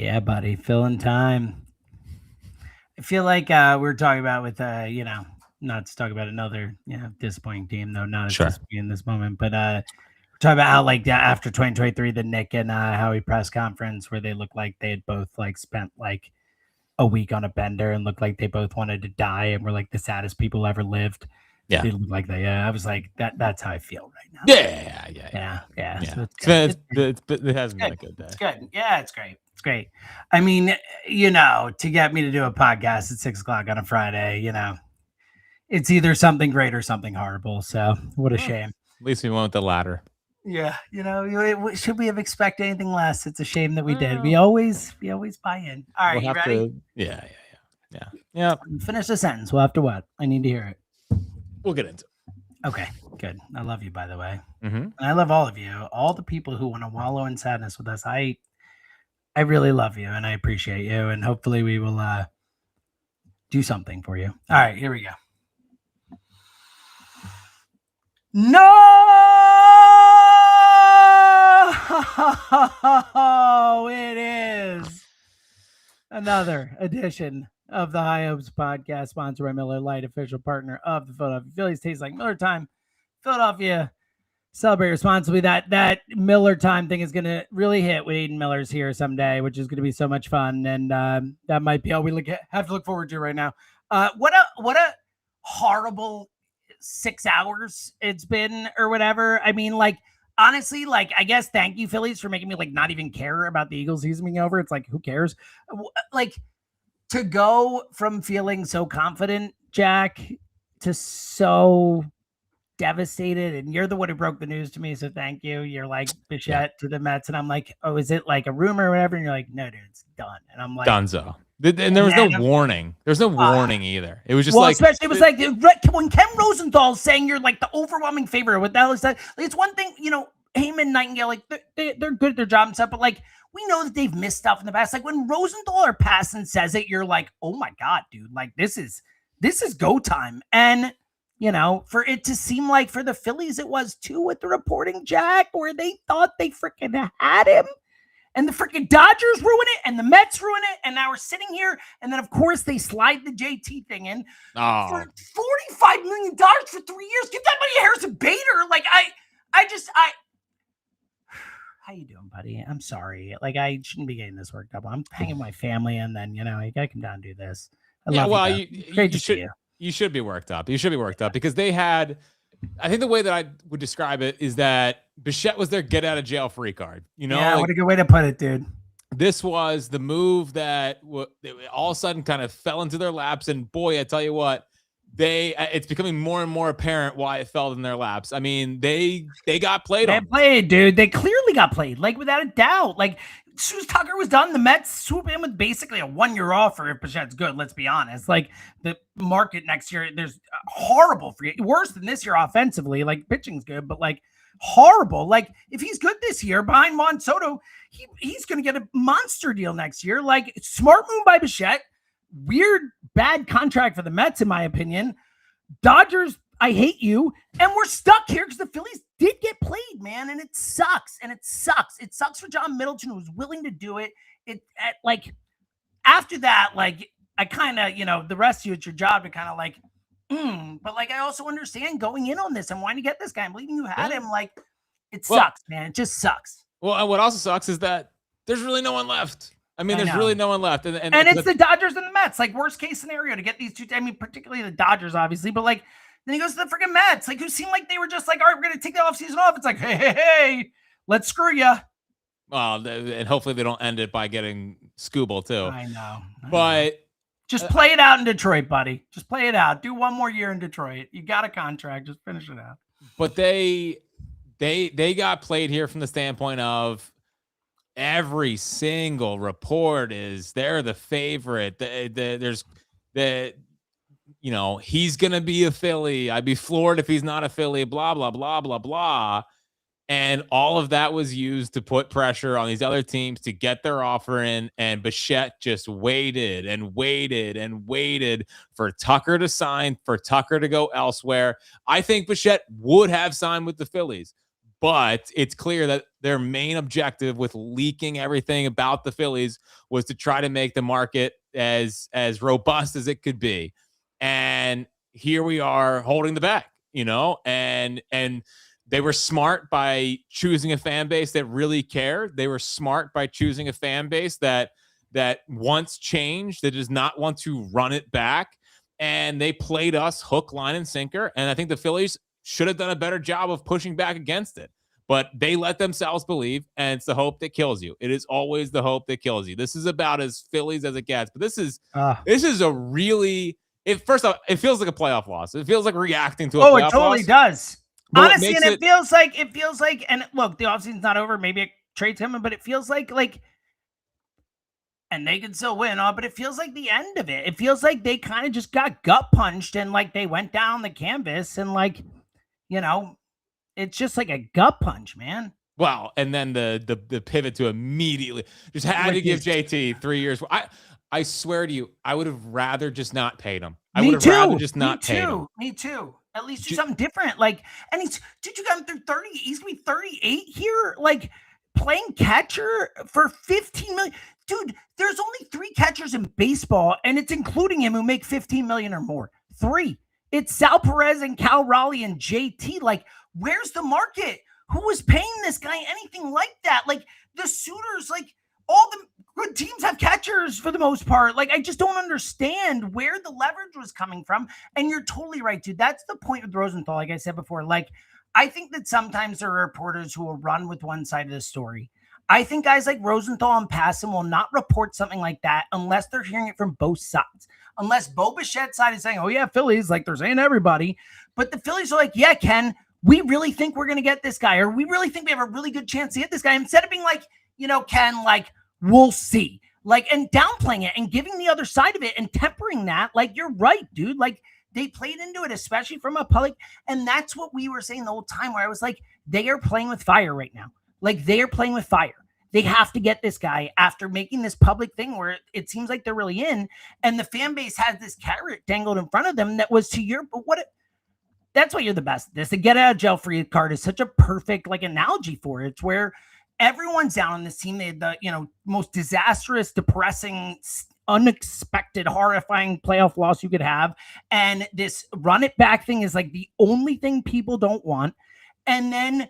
Yeah, buddy, filling time. I feel like we were talking about with not to talk about another disappointing team though, not as Sure. disappointing in this moment, but we're talking about how like after 2023, the Nick and Howie press conference where they looked like they had both like spent like a week on a bender and looked like they both wanted to die and were like the saddest people ever lived. Yeah. They looked like they. I was like that's how I feel right now. Yeah. So it's good. It hasn't been a good day. It's good. Yeah, it's great. It's great. I mean, to get me to do a podcast at 6:00 on a Friday, it's either something great or something horrible. So what a shame. At least we went with the latter. Yeah, should we have expected anything less? It's a shame that we did. We always buy in. All right, you ready? Yeah. Finish the sentence. We'll have to what? I need to hear it. We'll get into it. Okay, good. I love you, by the way. Mm-hmm. And I love all of you, all the people who want to wallow in sadness with us. I really love you, and I appreciate you, and hopefully we will do something for you. All right, here we go. No, it is another edition of the High Hopes podcast, sponsored by Miller Lite, official partner of the Philadelphia Phillies. Tastes like Miller time. Philadelphia, celebrate responsibly. That Miller time thing is going to really hit with Aiden Miller's here someday, which is going to be so much fun. And that might be all we have to look forward to right now. What a horrible 6 hours it's been or whatever. I mean, like, honestly, like, I guess thank you, Phillies, for making me like not even care about the Eagles season being over. It's like, who cares? Like, to go from feeling so confident, Jack, to so devastated, and you're the one who broke the news to me, so thank you. You're like Bichette to the Mets, and I'm like, oh, is it like a rumor or whatever? And you're like, no, dude, it's done. And I'm like, Dunzo. And there was no warning. There's no warning either. It was just especially it was like when Ken Rosenthal's saying you're like the overwhelming favorite. What the hell is that? Like, it's one thing, Heyman, Nightingale, like they're good at their job and stuff, but like we know that they've missed stuff in the past. Like when Rosenthal or Passan says it, you're like, oh my god, dude, like this is go time. And for it to seem like for the Phillies, it was too with the reporting, Jack, where they thought they freaking had him. And the freaking Dodgers ruin it, and the Mets ruin it, and now we're sitting here, and then, of course, they slide the JT thing in for $45 million for 3 years. Get that money to Harrison Bader. Like, how you doing, buddy? I'm sorry. Like, I shouldn't be getting this worked up. I'm hanging with my family, and then, you gotta come down and do this. I love you. Great to see you. You should be worked up. You should be worked up because they had, I think the way that I would describe it is that Bichette was their get out of jail free card. Yeah, what a good way to put it, dude. This was the move that all of a sudden kind of fell into their laps. And boy, I tell you what, it's becoming more and more apparent why it fell in their laps. I mean, they got played on. They played, dude. They clearly got played, like without a doubt. Like, as soon as Tucker was done, the Mets swoop in with basically a 1 year offer if Bichette's good. Let's be honest. Like, the market next year, there's horrible for you. Worse than this year offensively. Like, pitching's good, but like horrible. Like, if he's good this year behind Juan Soto, he's going to get a monster deal next year. Like, smart move by Bichette. Weird, bad contract for the Mets, in my opinion. Dodgers, I hate you. And we're stuck here because the Phillies did get played, man. And it sucks. It sucks for John Middleton, who was willing to do it. After that, like, I kind of, the rest of you, it's your job to kind of like, but like, I also understand going in on this and wanting to get this guy and believing you had him. Like, it sucks, man. It just sucks. Well, and what also sucks is that there's really no one left. I mean, there's really no one left. And it's the Dodgers and the Mets, like worst case scenario to get these two. I mean, particularly the Dodgers, obviously, but like, then he goes to the freaking Mets, like who seemed like they were just like, all right, we're going to take the offseason off. It's like, hey, let's screw you. Well, and hopefully they don't end it by getting Scooble too. I know. But just play it out in Detroit, buddy. Just play it out. Do one more year in Detroit. You got a contract. Just finish it out. But they got played here from the standpoint of every single report is they're the favorite. There's he's going to be a Philly. I'd be floored if he's not a Philly, blah, blah, blah, blah, blah. And all of that was used to put pressure on these other teams to get their offer in. And Bichette just waited and waited and waited for Tucker to sign, for Tucker to go elsewhere. I think Bichette would have signed with the Phillies, But it's clear that their main objective with leaking everything about the Phillies was to try to make the market as robust as it could be. And here we are holding the bag, and they were smart by choosing a fan base that really cared. They were smart by choosing a fan base that wants change, that does not want to run it back. And they played us hook, line, and sinker. And I think the Phillies should have done a better job of pushing back against it. But they let themselves believe, and it's the hope that kills you. It is always the hope that kills you. This is about as Phillies as it gets. But this is a really first off, it feels like a playoff loss. It feels like reacting to a playoff loss. Oh, it totally does. But honestly, and it feels like, and look, the offseason's not over. Maybe a trade's coming, but it feels like, and they can still win, but it feels like the end of it. It feels like they kind of just got gut punched and like they went down the canvas and it's just like a gut punch, man. Well, and then the pivot to immediately just had to give JT 3 years. I swear to you, I would have rather just not paid him. I would have rather just not paid him. Me too. At least do something different. And you got him through 30. He's gonna be 38 here. Playing catcher for $15 million. Dude, there's only 3 catchers in baseball, and it's including him who make $15 million or more. 3. It's Sal Perez and Cal Raleigh and JT. Where's the market? Who was paying this guy anything like that? The suitors, all the good teams have catchers for the most part. I just don't understand where the leverage was coming from. And you're totally right, dude. That's the point with Rosenthal. Like I said before, I think that sometimes there are reporters who will run with one side of the story. I think guys like Rosenthal and Passan will not report something like that unless they're hearing it from both sides. Unless Bo Bichette's side is saying, oh yeah, Phillies, they're saying everybody. But the Phillies are like, yeah, Ken, we really think we're going to get this guy, or we really think we have a really good chance to get this guy. Instead of being like, Ken, we'll see. And downplaying it and giving the other side of it and tempering that. You're right, dude. They played into it, especially from a public. And that's what we were saying the whole time, where I was like, they are playing with fire right now. They are playing with fire. They have to get this guy after making this public thing where it seems like they're really in. And the fan base has this carrot dangled in front of them that was to your, but that's why you're the best at this. The get out of jail free card is such a perfect analogy for it. It's where everyone's down on this team. They had the, most disastrous, depressing, unexpected, horrifying playoff loss you could have. And this run it back thing is the only thing people don't want. And then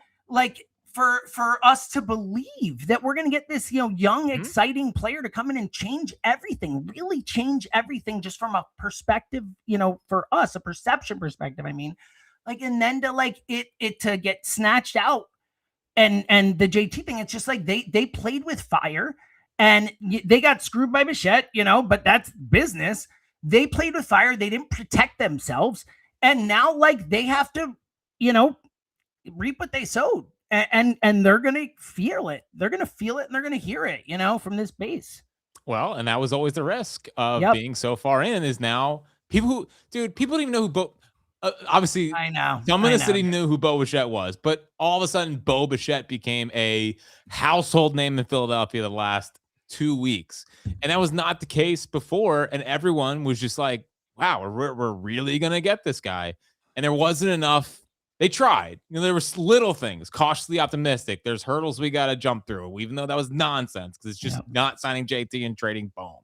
for us to believe that we're going to get this, young, exciting player to come in and change everything, really change everything just from a perspective, for us, a perception perspective. I mean, and then to it to get snatched out and the JT thing, it's just they played with fire and they got screwed by Bichette, but that's business. They played with fire. They didn't protect themselves. And now they have to, reap what they sowed. And they're going to feel it. They're going to feel it and they're going to hear it, from this base. Well, and that was always the risk of being so far in is now people didn't even know who Bo, obviously I know. Some in the city knew who Bo Bichette was, but all of a sudden Bo Bichette became a household name in Philadelphia the last 2 weeks. And that was not the case before. And everyone was just like, wow, we're really going to get this guy. And there wasn't enough. They tried. There were little things, cautiously optimistic. There's hurdles we got to jump through, even though that was nonsense because it's just not signing JT and trading Bohm.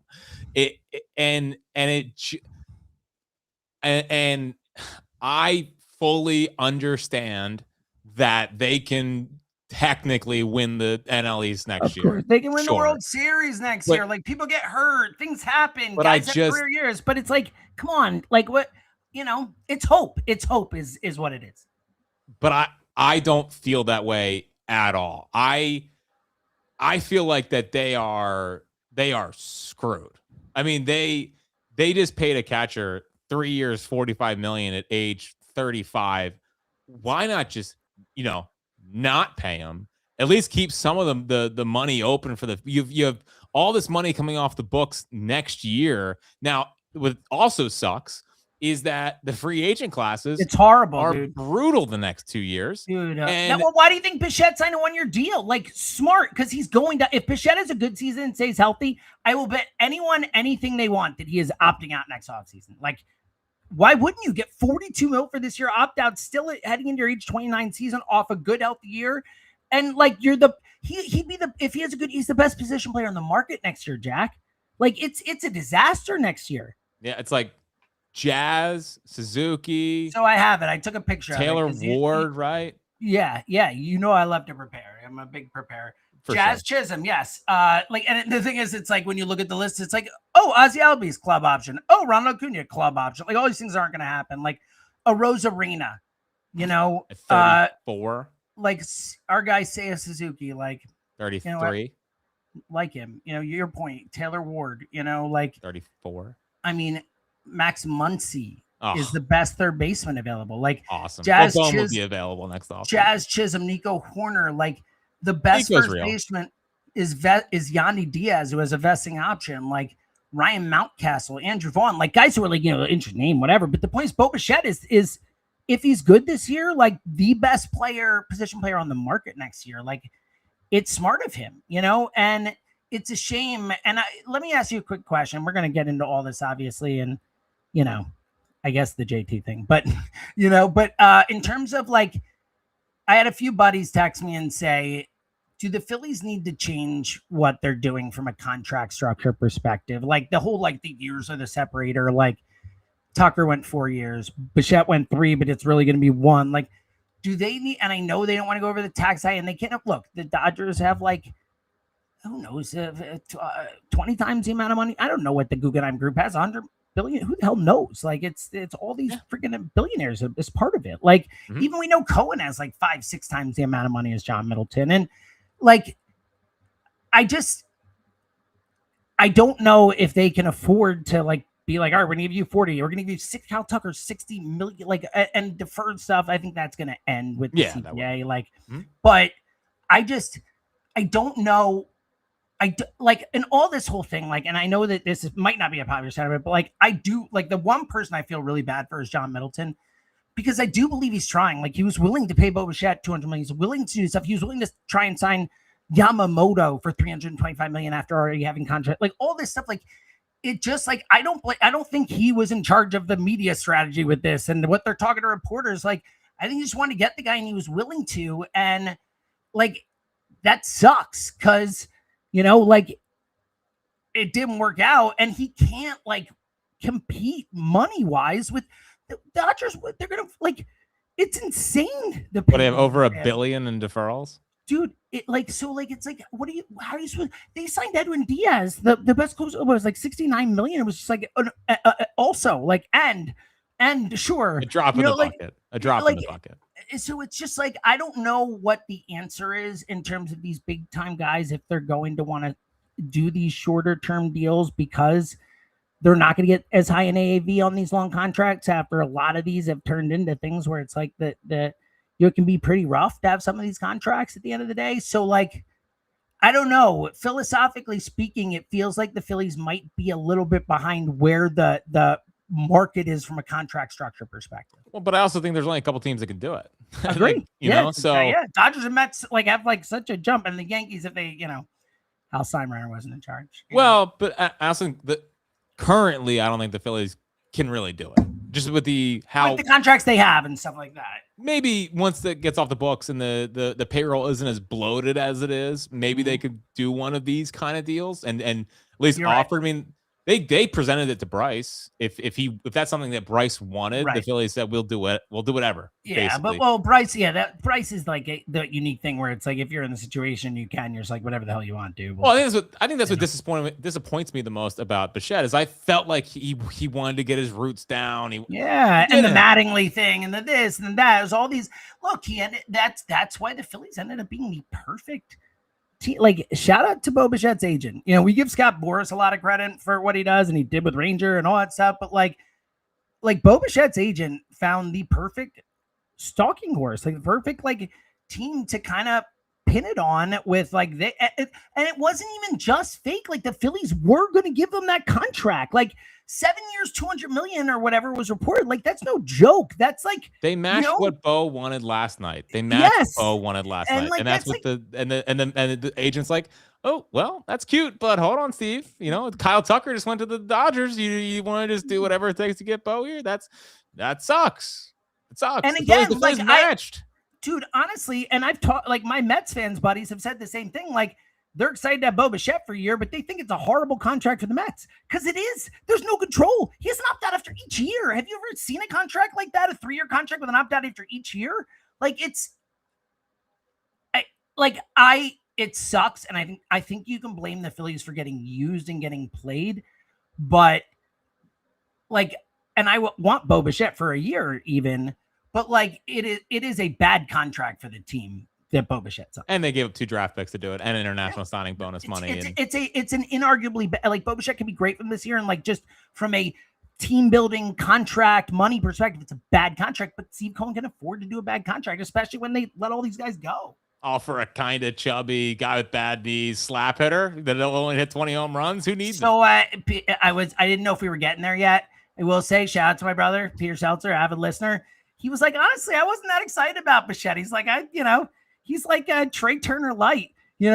And I fully understand that they can technically win the NL East next year. They can win the World Series next year. People get hurt, things happen. But guys have career years. But it's come on, what? It's hope. It's hope is what it is. But I don't feel that way at all. I feel like that they are screwed. I mean, they just paid a catcher 3 years, $45 million at age 35. Why not just, not pay him? At least keep some of them the money open for you have all this money coming off the books next year. Now, what also sucks is that the free agent classes it's horrible, are dude. Brutal the next 2 years. Dude, why do you think Bichette signed a 1-year deal? Smart, because he's going to. If Bichette has a good season and stays healthy, I will bet anyone anything they want that he is opting out next offseason. why wouldn't you get 42 mil for this year? Opt out, still heading into your age 29 season off a good healthy year, and like he'd be the if he has a good he's the best position player on the market next year, Jack. Like it's a disaster next year. Yeah, it's like Jazz, Suzuki. So I have it. I took a picture Taylor of it. Ward, right? Yeah. You know I love to prepare. I'm a big preparer. For Jazz sure. Chisholm, yes. And the thing is, it's like when you look at the list, it's like, oh, Ozzy Albies club option. Oh, Ronald Acuna club option. Like all these things aren't going to happen. Like a Rosarina, you know, At 34, like our guy Seiya Suzuki, like 33, you know, like him. You know, your point, Taylor Ward. You know, like 34. I mean, Max Muncy is the best third baseman available. Like awesome. Jazz will be available next off. Jazz Chisholm, Nico Horner, like. The best Nico's first baseman is Yandy Diaz, who has a vesting option, like Ryan Mountcastle, Andrew Vaughn, like guys who are like, you know, interesting name, whatever. But the point is, Bo Bichette is if he's good this year, like the best position player on the market next year. Like it's smart of him, you know, and it's a shame. And let me ask you a quick question. We're going to get into all this, obviously, and, you know, I guess the JT thing, but, you know, but in terms of like, I had a few buddies text me and say, do the Phillies need to change what they're doing from a contract structure perspective? Like the whole, like the years of the separator, like Tucker went 4 years, Bichette went 3, but it's really going to be 1. Like, do they need, and I know they don't want to go over the tax high and they can't look, the Dodgers have like, who knows, 20 times the amount of money. I don't know what the Guggenheim Group has, 100 billion. Who the hell knows? Like it's all these freaking billionaires as part of it. Like even we know Cohen has like 5-6 times the amount of money as John Middleton. And like, I don't know if they can afford to like be like, all right, we're gonna give you 40, we're gonna give you Cal Tucker 60 million, like and deferred stuff. I think that's gonna end with the CPA. Like, but I don't know. Like in all this whole thing, like, and I know that might not be a popular sentiment, but like I do like the one person I feel really bad for is John Middleton, because I do believe he's trying. Like he was willing to pay Bo Bichette $200 million. He's willing to do stuff. He was willing to try and sign Yamamoto for $325 million after already having contract. Like all this stuff. Like it just like I don't think he was in charge of the media strategy with this and what they're talking to reporters. Like I think he just wanted to get the guy and he was willing to, and like that sucks because. You know, like it didn't work out, and he can't like compete money wise with the Dodgers. They're gonna like it's insane. But they have over $1 billion in deferrals, dude. It like so like it's like how are you supposed? They signed Edwin Diaz, the best closer was like $69 million. It was just like also like and sure a drop in the bucket, a drop in the bucket. So it's just like I don't know what the answer is in terms of these big time guys if they're going to want to do these shorter term deals because they're not going to get as high an AAV on these long contracts after a lot of these have turned into things where it's like that it can be pretty rough to have some of these contracts at the end of the day. So like I don't know. Philosophically speaking, it feels like the Phillies might be a little bit behind where the market is from a contract structure perspective. Well, but I also think there's only a couple teams that can do it. Agree. Like, you know, so Dodgers and Mets like have like such a jump, and the Yankees, if they, you know, Hal Steinbrenner wasn't in charge. Well, but I also think that currently I don't think the Phillies can really do it. Just with the contracts they have and stuff like that. Maybe once that gets off the books and the payroll isn't as bloated as it is, maybe they could do one of these kind of deals and at least offer. Right. I mean, they presented it to Bryce. If that's something that Bryce wanted, the Phillies said we'll do it. We'll do whatever. Yeah, basically. but Bryce, that Bryce is like the unique thing where it's like if you're in the situation, you're just like whatever the hell you want to do. Well, I think that's what disappoints me the most about Bichette is I felt like he wanted to get his roots down. And the Mattingly thing and the this and that. It was all these. Look, that's why the Phillies ended up being the perfect. Like shout out to Bo Bichette's agent. You know, we give Scott Boras a lot of credit for what he does and he did with Ranger and all that stuff. But like Bo Bichette's agent found the perfect stalking horse, like the perfect like team to kind of pin it on with like and it wasn't even just fake. Like the Phillies were going to give them that contract, like 7 years, 200 million or whatever was reported. Like that's no joke. That's like they matched what Bo wanted last night. They matched what Bo wanted last night, like, and that's what like, the agent's like. Oh, well, that's cute, but hold on, Steve. Kyle Tucker just went to the Dodgers. You want to just do whatever it takes to get Bo here? That sucks. It sucks. And The again, Phillies matched. Dude, honestly, and I've talked, like, my Mets fans buddies have said the same thing. Like, they're excited to have Bo Bichette for a year, but they think it's a horrible contract for the Mets because it is. There's no control. He has an opt out after each year. Have you ever seen a contract like that? A 3-year contract with an opt out after each year? Like, it sucks, and I think you can blame the Phillies for getting used and getting played, but and I want Bo Bichette for a year even, but it is a bad contract for the team that Bo Bichette's on. And they gave up 2 draft picks to do it and international signing bonus money. It's an inarguably Bo Bichette can be great from this year, and just from a team building contract money perspective, it's a bad contract, but Steve Cohen can afford to do a bad contract, especially when they let all these guys go. Offer a kind of chubby guy with bad knees slap hitter that'll only hit 20 home runs. Who needs so I didn't know if we were getting there yet. I will say, shout out to my brother Peter Seltzer, avid listener. He was like, honestly, I wasn't that excited about Bichette. He's like, he's like a Trey Turner light,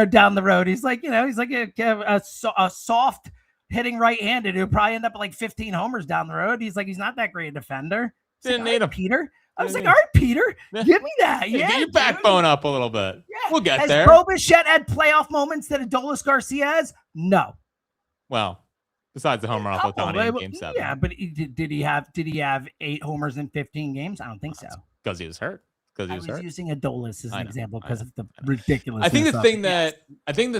down the road. He's like, he's like a soft hitting right-handed who probably end up at 15 homers down the road. He's like, he's not that great a defender. Didn't need him, Peter. I was like, all right, Peter, give me that. Yeah, get your backbone up a little bit. Yeah. We'll get there. Has Bo Bichette had playoff moments that Adolis Garcia has? No. Well, besides the home run off Ohtani in Game 7. Yeah, but did he have 8 homers in 15 games? I don't think so. Because he was hurt. I was using Adolis as an example because of the ridiculous. I think the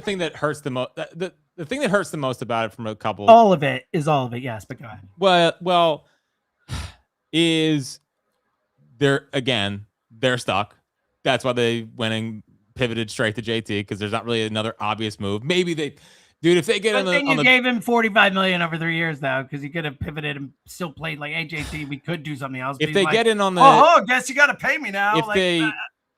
thing that hurts the most, the thing that hurts the most about it from a couple. All of it. Yes, but go ahead. Well, is they're stuck. That's why they went and pivoted straight to JT, because there's not really another obvious move. Maybe if they get gave him $45 million over 3 years though, because he could have pivoted and still played like, hey, JT, we could do something else. If they get in on the, guess you got to pay me now.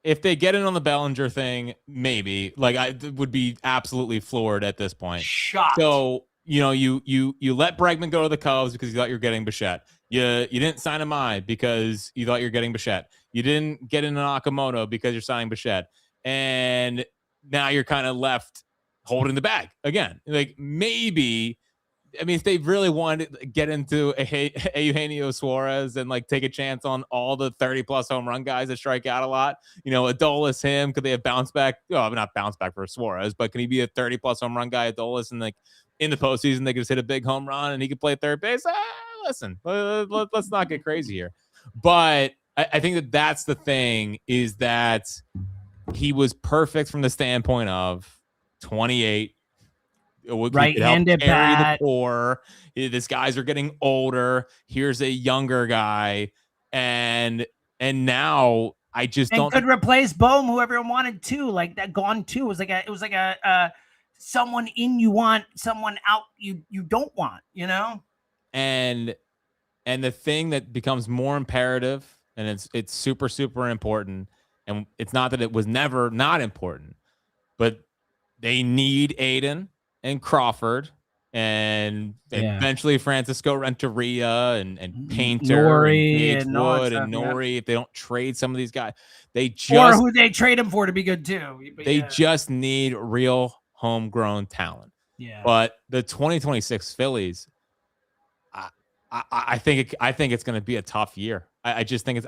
If they get in on the Bellinger thing, maybe I would be absolutely floored at this point. Shocked. So you let Bregman go to the Cubs because you thought you were getting Bichette. You didn't sign Amai because you thought you're getting Bichette. You didn't get in an Akamoto because you're signing Bichette. And now you're kind of left holding the bag again. Maybe, if they really wanted to get into Eugenio Suarez and take a chance on all the 30+ home run guys that strike out a lot, Adolis, him, could they have bounced back? Oh, not bounce back for Suarez, but can he be a 30+ home run guy, Adolis, and in the postseason they could just hit a big home run and he could play third base? Listen, let's not get crazy here. But I think that's the thing, is that he was perfect from the standpoint of 28. Right-handed bat. The core. These guys are getting older. Here's a younger guy, and now I just don't. Could replace Bohm, who everyone wanted too. That gone too. It was like a someone in you want, someone out you don't want. And the thing that becomes more imperative, and it's super, super important, and it's not that it was never not important, but they need Aiden and Crawford and eventually Francisco Renteria and Painter Nori and Wood and Nori. If they don't trade some of these guys, or who they trade them for to be good too. They just need real homegrown talent. Yeah. But the 2026 Phillies, I think it's going to be a tough year. I just think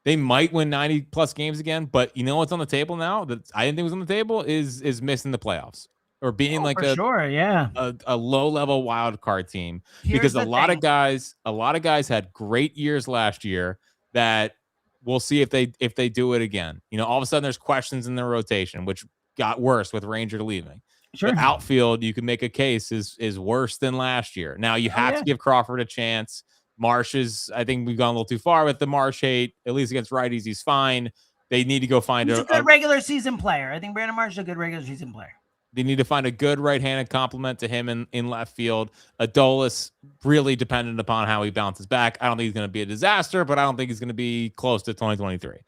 they might win 90+ games again, but what's on the table now that I didn't think was on the table is missing the playoffs or being a low level wild card team. Because a lot of guys had great years last year that we'll see if they do it again. All of a sudden there's questions in their rotation, which got worse with Ranger leaving. Sure. The outfield, you can make a case, is worse than last year. Now you have to give Crawford a chance. Marsh I think we've gone a little too far with the Marsh hate. At least against righties, he's fine. They need to go find a good regular season player. I think Brandon Marsh is a good regular season player. They need to find a good right-handed complement to him in left field. Adolis, really dependent upon how he bounces back. I don't think he's going to be a disaster, but I don't think he's going to be close to 2023.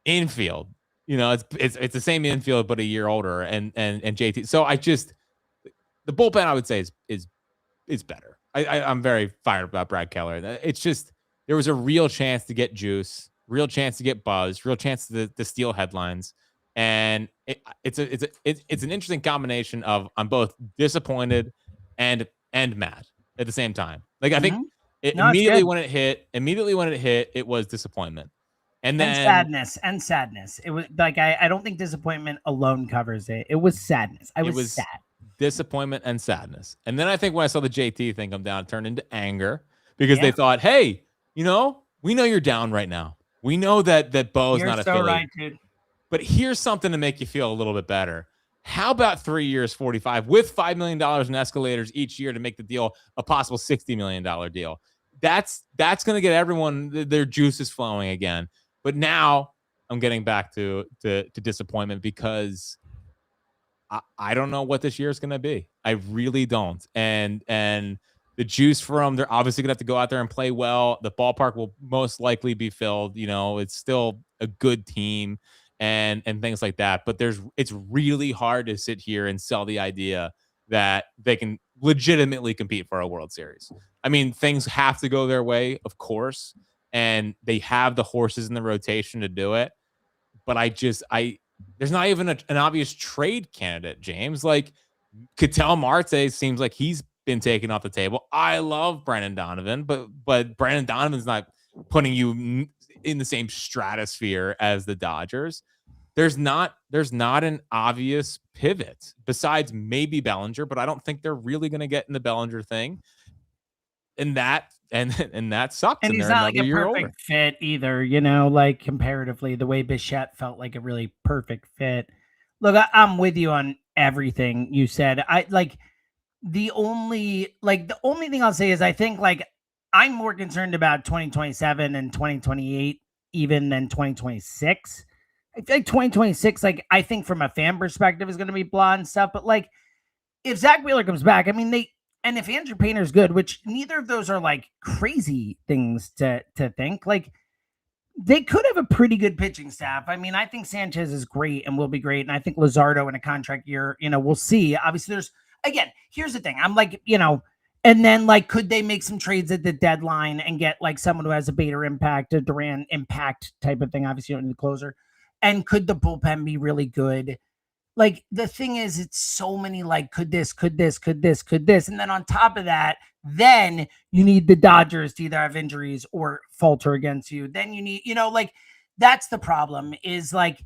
Infield, it's the same infield, but a year older, and JT. So the bullpen, I would say, is better. I'm very fired about Brad Keller. It's just, there was a real chance to get juice, real chance to get buzz, real chance to steal headlines. And it's an interesting combination of I'm both disappointed and mad at the same time. Like I think No, it's good. immediately when it hit, it was disappointment. And And then sadness. It was like I don't think disappointment alone covers it. It was sadness. I was sad. Disappointment and sadness. And then I think when I saw the JT thing come down, it turned into anger because they thought, hey, we know you're down right now. We know that Bo's You're not a so Philly. right, dude. But here's something to make you feel a little bit better. How about 3 years, 45 with $5 million in escalators each year to make the deal a possible $60 million deal? That's going to get everyone their juices flowing again. But now I'm getting back to disappointment because I don't know what this year is going to be. I really don't. And the juice for them, they're obviously going to have to go out there and play well. The ballpark will most likely be filled. It's still a good team and things like that. But it's really hard to sit here and sell the idea that they can legitimately compete for a World Series. I mean, things have to go their way, of course, and they have the horses in the rotation to do it. But there's not even an obvious trade candidate, James. Like Ketel Marte seems like he's been taken off the table. I love Brandon Donovan, but Brandon Donovan's not putting you in the same stratosphere as the Dodgers. There's not an obvious pivot besides maybe Bellinger, but I don't think they're really going to get in the Bellinger thing. And that sucks. And he's not like a perfect fit either, like comparatively, the way Bichette felt like a really perfect fit. Look, I'm with you on everything you said. The only thing I'll say is I think like I'm more concerned about 2027 and 2028 even than 2026. I feel like 2026, like I think from a fan perspective is going to be blah and stuff, but like if Zach Wheeler comes back, I mean and if Andrew Painter's good, which neither of those are like crazy things to think, like they could have a pretty good pitching staff. I mean, I think Sanchez is great and will be great. And I think Luzardo in a contract year, we'll see. Obviously, here's the thing. I'm like, and then like, could they make some trades at the deadline and get like someone who has a Bader impact, a Duran impact type of thing? Obviously, you don't need the closer. And could the bullpen be really good? Like the thing is, it's so many like could this, and then on top of that, then you need the Dodgers to either have injuries or falter against you. Then you need, like that's the problem. Is like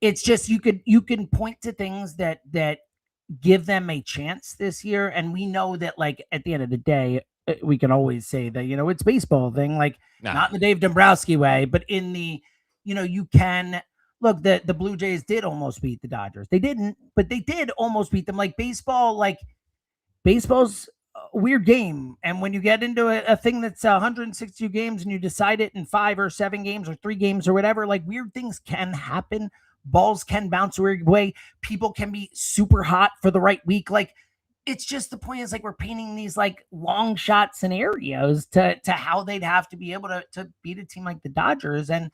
it's just you can point to things that give them a chance this year, and we know that like at the end of the day, we can always say that it's baseball thing, like not in the Dave Dombrowski way, but in the you can. Look, the Blue Jays did almost beat the Dodgers. They didn't, but they did almost beat them. Like baseball's a weird game. And when you get into a thing that's 162 games and you decide it in 5 or 7 games or 3 games or whatever, like weird things can happen. Balls can bounce a weird way. People can be super hot for the right week. Like it's just the point is like we're painting these like long shot scenarios to how they'd have to be able to beat a team like the Dodgers. And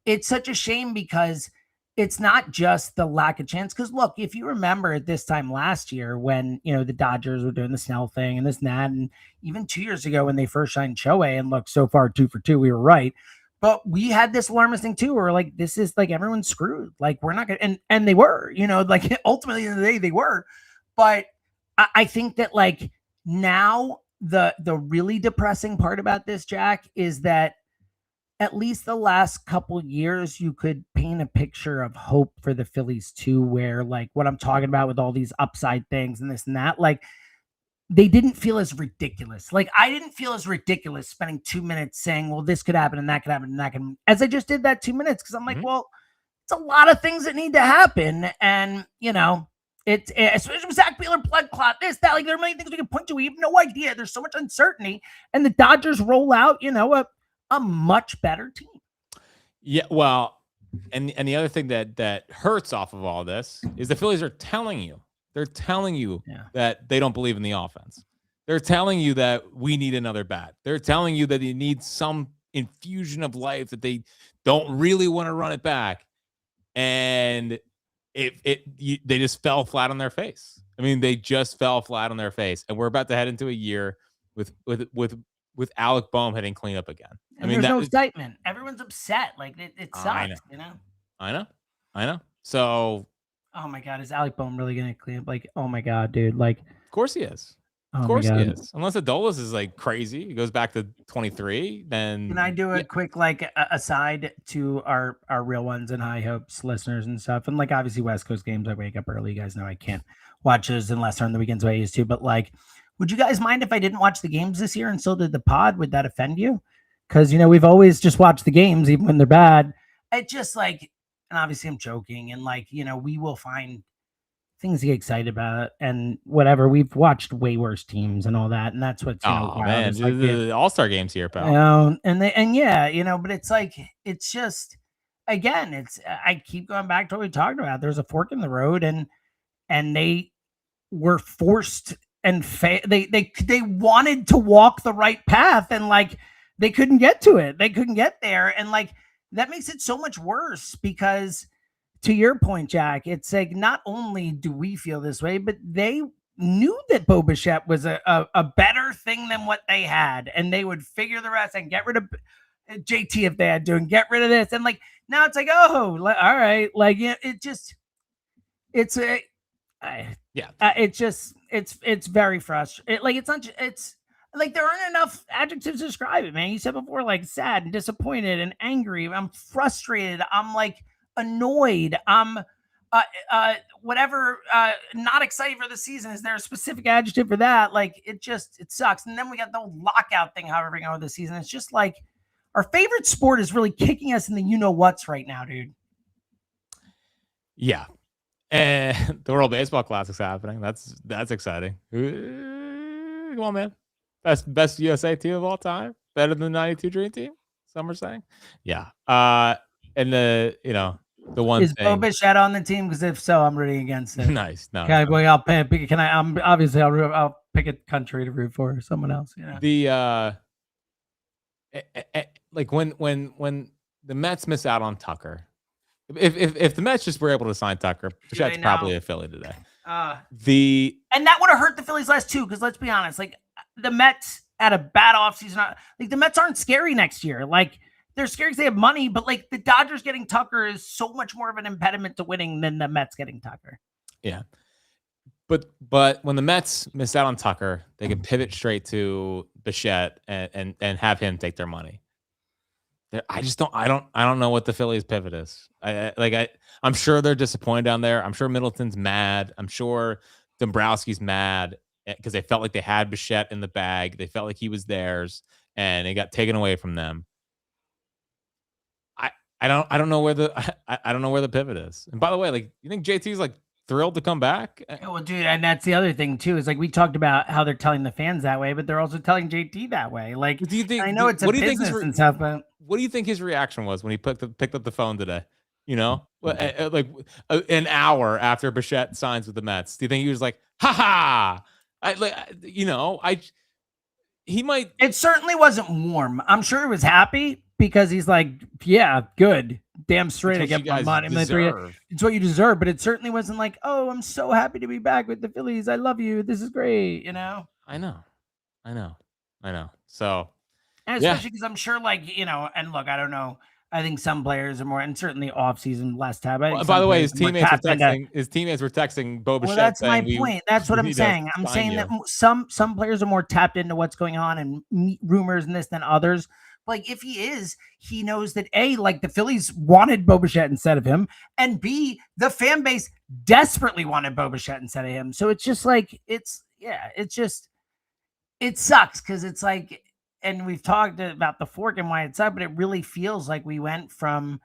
it's such a shame because it's not just the lack of chance. Because look, if you remember at this time last year when, the Dodgers were doing the Snell thing and this and that, and even 2 years ago when they first signed Shohei, and look, so far 2 for 2, we were right. But we had this alarmist thing too, where like, this is like everyone's screwed. Like we're not going to, and they were, like ultimately in the day they were. But I think that like now the really depressing part about this, Jack, is that at least the last couple years, you could paint a picture of hope for the Phillies too, where like what I'm talking about with all these upside things and this and that, like they didn't feel as ridiculous. Like I didn't feel as ridiculous spending 2 minutes saying, well, this could happen and that could happen and that can, as I just did that 2 minutes. Cause I'm like, well, it's a lot of things that need to happen. And it's especially with Zach Wheeler, blood clot, this, that, like there are many things we can point to. We have no idea. There's so much uncertainty, and the Dodgers roll out, a much better team. Yeah, well, and the other thing that hurts off of all this is the Phillies are telling you. They're telling you that they don't believe in the offense. They're telling you that we need another bat. They're telling you that you need some infusion of life, that they don't really want to run it back. And they just fell flat on their face. I mean, they just fell flat on their face. And we're about to head into a year with Alec Boehm hitting cleanup again. And there's no excitement. Everyone's upset. Like it sucks, I know. So, Oh my God, is Alec Boehm really gonna clean up? Like, oh my God, dude. Like, of course he is. Of oh my course he God. is. Unless Adolis is like crazy, he goes back to 23. Then Can I do a quick aside to our real ones and high hopes listeners and stuff? And like obviously West Coast games, I wake up early. You guys know I can't watch those unless they're on the weekends the way I used to. But like, would you guys mind if I didn't watch the games this year and still did the pod? Would that offend you? Because we've always just watched the games even when they're bad. It just like, and obviously I'm joking, and like we will find things to get excited about and whatever. We've watched way worse teams and all that, and that's what's oh wild. man, It's like the All-Star games here, pal. and yeah, but it's like it's just again, it's I keep going back to what we talked about. There's a fork in the road, and they were forced and they wanted to walk the right path, and like they couldn't get to it. They couldn't get there, and like that makes it so much worse because to your point, Jack, it's like not only do we feel this way, but they knew that Bo Bichette was a better thing than what they had, and they would figure the rest and get rid of JT if they had to, and get rid of this. And like now it's like, oh, all right, like it just it's a Yeah. it's very frustrating. Like it's not it's like there aren't enough adjectives to describe it, man. You said before, like sad and disappointed and angry. I'm frustrated. I'm like annoyed. I'm whatever, not excited for the season. Is there a specific adjective for that? Like it sucks. And then we got the whole lockout thing, however we go this season. It's just like our favorite sport is really kicking us in the whats right now, dude. Yeah. And the World Baseball Classic's happening. That's exciting. Come on, man. Best USA team of all time. Better than the 92 Dream Team, some are saying. Yeah. And the one is thing. Bo Bichette on the team? Because if so, I'm rooting against it. Nice. No. Okay, boy, I'll pick. Can I? I'm obviously I'll pick a country to root for, or someone else. The like when the Mets miss out on Tucker, if the Mets just were able to sign Tucker, Bichette's probably a Philly today. And that would have hurt the Phillies last too, because let's be honest, like the Mets had a bad offseason. Like the Mets aren't scary next year. Like they're scary because they have money, but like the Dodgers getting Tucker is so much more of an impediment to winning than the Mets getting Tucker. Yeah. But when the Mets miss out on Tucker, they can pivot straight to Bichette and have him take their money. I just don't know what the Phillies pivot is. I'm sure they're disappointed down there. I'm sure Middleton's mad. I'm sure Dombrowski's mad because they felt like they had Bichette in the bag. They felt like he was theirs, and it got taken away from them. I don't know where the pivot is. And by the way, like, you think JT's like thrilled to come back? Well, dude, and that's the other thing too. Is like we talked about how they're telling the fans that way, but they're also telling JT that way. Like, do you think? I know it's a business and stuff, but what do you think his reaction was when he picked up the phone today? Like an hour after Bichette signs with the Mets. Do you think he was like, "Ha ha"? He might. It certainly wasn't warm. I'm sure he was happy because he's like, yeah, good. Damn straight, I get my money. It's what you deserve. But it certainly wasn't like, oh, I'm so happy to be back with the Phillies. I love you. This is great. I know. So, and especially because I'm sure, like, and look, I don't know. I think some players are more, and certainly off season less tab. By the way, his teammates were texting Bo Bichette. Well, that's my point. That's what I'm saying. I'm saying that some players are more tapped into what's going on and rumors and this than others. Like if he is, he knows that A, like the Phillies wanted Bo Bichette instead of him, and B, the fan base desperately wanted Bo Bichette instead of him. So it's just like it sucks because it's like, and we've talked about the fork and why it's up, but it really feels like we went from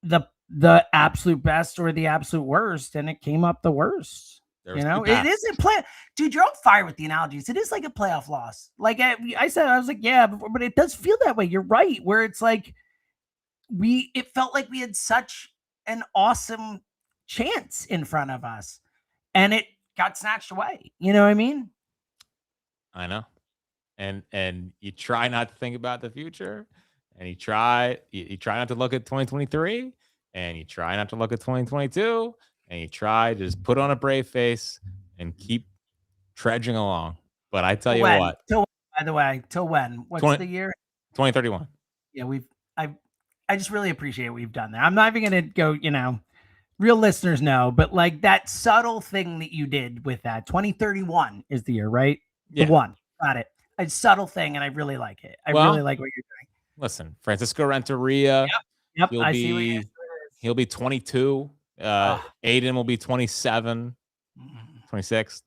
the absolute best or the absolute worst, and it came up the worst. It is a play, dude. You're on fire with the analogies. It is like a playoff loss. Like I said, I was like, yeah, but it does feel that way. You're right. Where it's like it felt like we had such an awesome chance in front of us, and it got snatched away. You know what I mean? I know. And you try not to think about the future, and you try not to look at 2023, and you try not to look at 2022, and you try to just put on a brave face and keep trudging along. But I tell you what. By the way, till when? What's the year? 2031. Yeah, I just really appreciate what you've done there. I'm not even going to go, real listeners know, but like that subtle thing that you did with that 2031 is the year, right? The Yeah. one. Got it. A subtle thing, and I really like it. I really Well, like what you're doing. listen, Francisco Renteria, Yep. he'll I see what be 22. Oh. Aiden will be 27, Mhm. 26.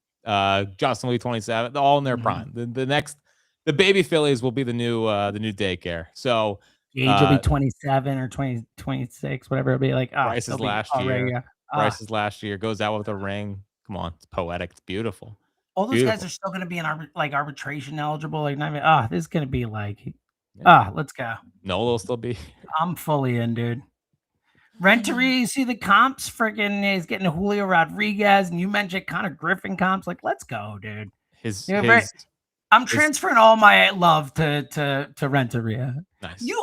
Justin will be 27. All in their prime. The baby Phillies will be the new daycare. So Age will be 27 or 20, 26, whatever it'll be like. They'll Bryce's be last already. year. Bryce's last year goes out with a ring. Come on, it's poetic. It's beautiful. All those guys Beautiful. are still going to be in arbitration eligible. Like, not even, this is going to be like, let's go. Nola will still be. I'm fully in, dude. Renteria, you see the comps? Freaking, he's getting Julio Rodriguez, and you mentioned Connor Griffin comps. Like, let's go, dude. I'm transferring all my love to Renteria. Nice. You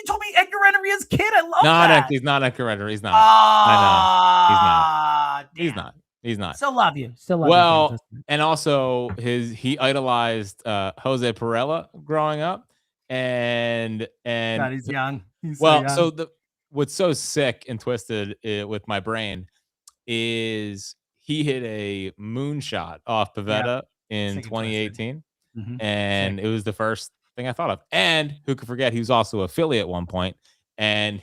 told me Edgar Renteria's kid. I love that. He's not Edgar Renteria. He's not. I know. He's not. He's not. Still love you. Still love you. Well, and also he idolized Jose Perella growing up, and God, he's young. He's well, so young. What's so sick and twisted with my brain is he hit a moonshot off Pavetta in 2018, and it was the first thing I thought of. And who could forget, he was also a Philly at one point, and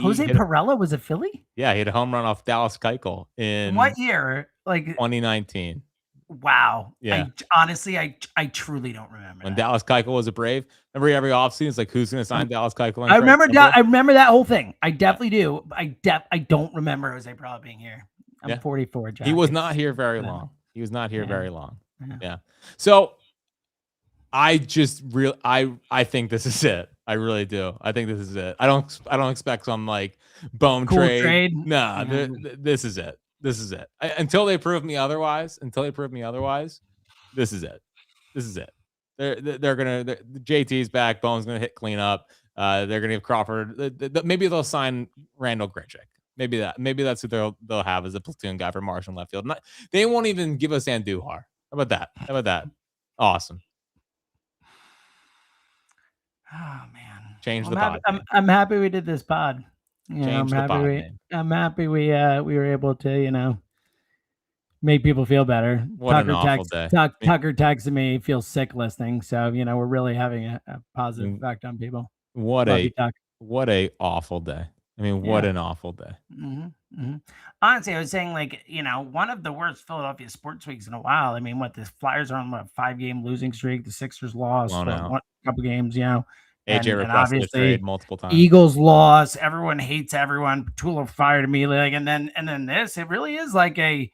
Jose Perella was a Philly? Yeah, he had a home run off Dallas Keuchel in what year? Like 2019. Wow. Yeah. I truly don't remember. When Dallas Keuchel was a Brave. Remember every offseason, it's like, who's going to sign Dallas Keuchel? I remember that whole thing. I definitely do. I don't remember Jose Perella being here. I'm 44, Jack. He was not here very long. Yeah. So I just I think this is it. I really do. I think this is it. I don't expect some like bone trade. Nah, this is it. This is it. Until they prove me otherwise. This is it. This is it. They're gonna. JT's back. Bone's gonna hit cleanup. They're gonna give Crawford. Maybe they'll sign Randall Grichuk. Maybe that's who they'll have as a platoon guy for Marshall left field. They won't even give us Andujar. How about that? Awesome. Oh man. Change the pod. I'm happy we did this pod. I'm happy we were able to, make people feel better. What an awful day. Tucker texted me, feels sick listening. So, we're really having a positive effect on people. What a awful day. I mean, what an awful day. Honestly, I was saying, like, one of the worst Philadelphia sports weeks in a while. I mean, the Flyers are on a 5-game losing streak. The Sixers lost a couple games, AJ requested a trade multiple times. Eagles lost. Everyone hates everyone. Petula fired immediately. Like, and then this, it really is like we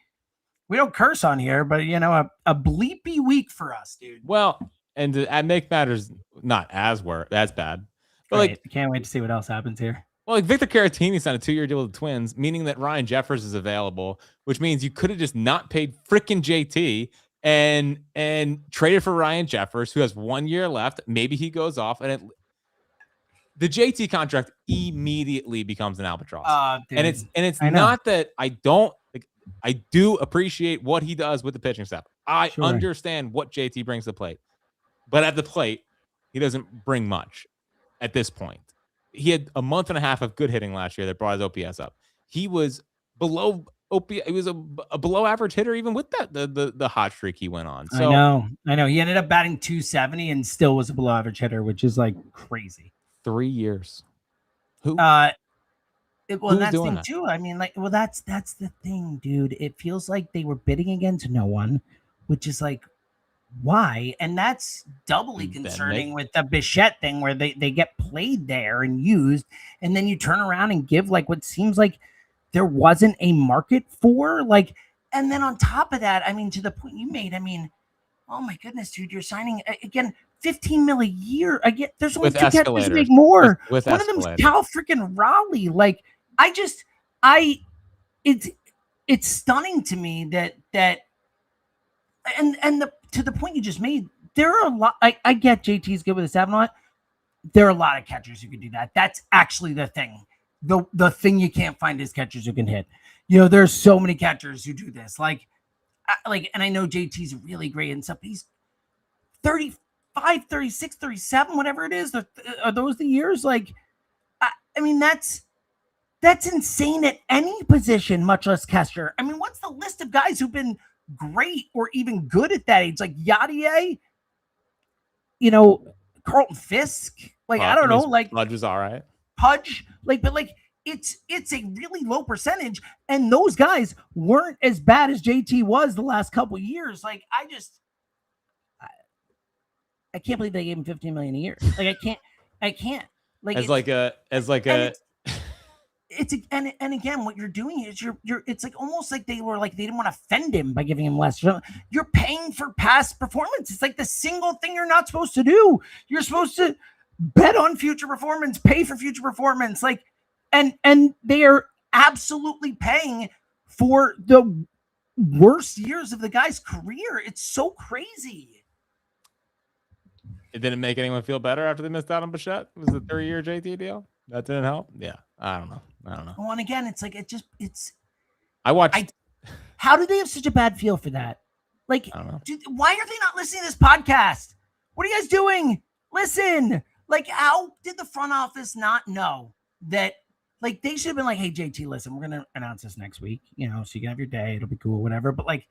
don't curse on here, but a bleepy week for us, dude. Well, and to make matters not as bad, but I can't wait to see what else happens here. Well, like Victor Caratini signed a 2-year deal with the Twins, meaning that Ryan Jeffers is available, which means you could have just not paid frickin' JT and traded for Ryan Jeffers, who has 1 year left. Maybe he goes off, and the JT contract immediately becomes an albatross. Dude, and it's not that I don't like. I do appreciate what he does with the pitching staff. I understand what JT brings to the plate, but at the plate, he doesn't bring much at this point. He had a month and a half of good hitting last year that brought his OPS up. He was below OPS. He was a below average hitter even with that the hot streak he went on. So I know. He ended up batting 270 and still was a below average hitter, which is like crazy. 3 years. Who? That's the thing too. I mean, like, that's the thing, dude. It feels like they were bidding against no one, which is like, why? And that's doubly concerning with the Bichette thing, where they get played there and used, and then you turn around and give like what seems like there wasn't a market for, like, and then on top of that, I mean, to the point you made, I mean, oh my goodness, dude, you're signing again. $15 million a year. I get there's only two catchers to make more. With one of them's Cal freaking Raleigh. Like, it's stunning to me that to the point you just made, there are a lot. I get JT's good with his seven lot. There are a lot of catchers who can do that. That's actually the thing. The thing you can't find is catchers who can hit. There's so many catchers who do this. Like, and I know JT's really great and stuff. He's 35, 36, 37, whatever it is. Are those the years? Like, I mean, that's That's insane at any position, much less Kester. I mean, what's the list of guys who've been great or even good at that age? Like Yadier, Carlton Fisk. Like, I don't know, like Pudge was all right. Pudge. But it's a really low percentage, and those guys weren't as bad as JT was the last couple of years. Like, I can't believe they gave him $15 million a year. Like, I can't. Like, and again, what you're doing is you're it's like almost like they didn't want to offend him by giving him less. You're paying for past performance. It's like the single thing you're not supposed to do. You're supposed to bet on future performance, pay for future performance. Like, and they are absolutely paying for the worst years of the guy's career. It's so crazy. It didn't make anyone feel better after they missed out on Bichette. It was the 3-year JT deal. That didn't help. Yeah, I don't know. Well, and again, it's like I watched. How do they have such a bad feel for that? Like, why are they not listening to this podcast? What are you guys doing? Listen. Like, how did the front office not know that? Like, they should have been like, "Hey, JT, listen, we're gonna announce this next week. So you can have your day. It'll be cool, whatever." But like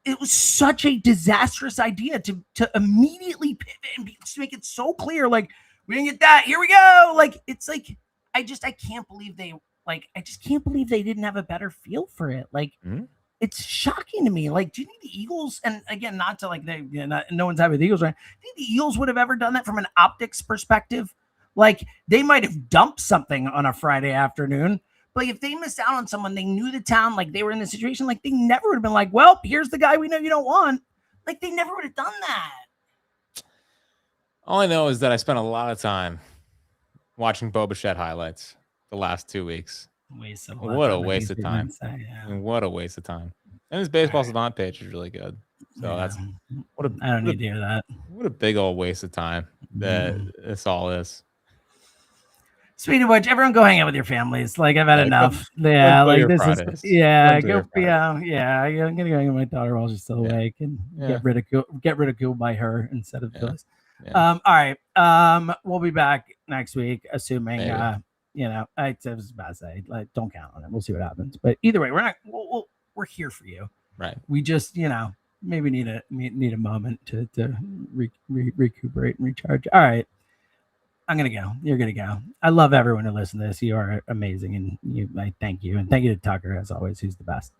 it was such a disastrous idea to immediately pivot and to make it so clear. Like, we didn't get that. Here we go. Like, it's like I can't believe they didn't have a better feel for it. Like, it's shocking to me. Like, do you think the Eagles, and again, not to like no one's happy with the Eagles, right? Do you think the Eagles would have ever done that from an optics perspective? Like, they might have dumped something on a Friday afternoon. But if they missed out on someone, they knew the town, like they were in the situation, like they never would have been like, well, here's the guy we know you don't want. Like, they never would have done that. All I know is that I spent a lot of time watching Bo Bichette highlights the last 2 weeks. What a waste of time. What a waste of time. And his Baseball Savant page is really good. So I don't need to hear that. What a big old waste of time that this all is. Speaking of which, everyone go hang out with your families. Like, I've had enough. Like, this Fridays. Is I'm gonna go hang with my daughter while she's still awake and get ridiculed by her instead of Phillies. All right. We'll be back next week, assuming I was about to say, like, don't count on it. We'll see what happens. But either way, we're here for you. Right. We just, maybe need a moment to recuperate and recharge. All right. I'm going to go. You're going to go. I love everyone who listens to this. You are amazing. And I thank you. And thank you to Tucker, as always, who's the best.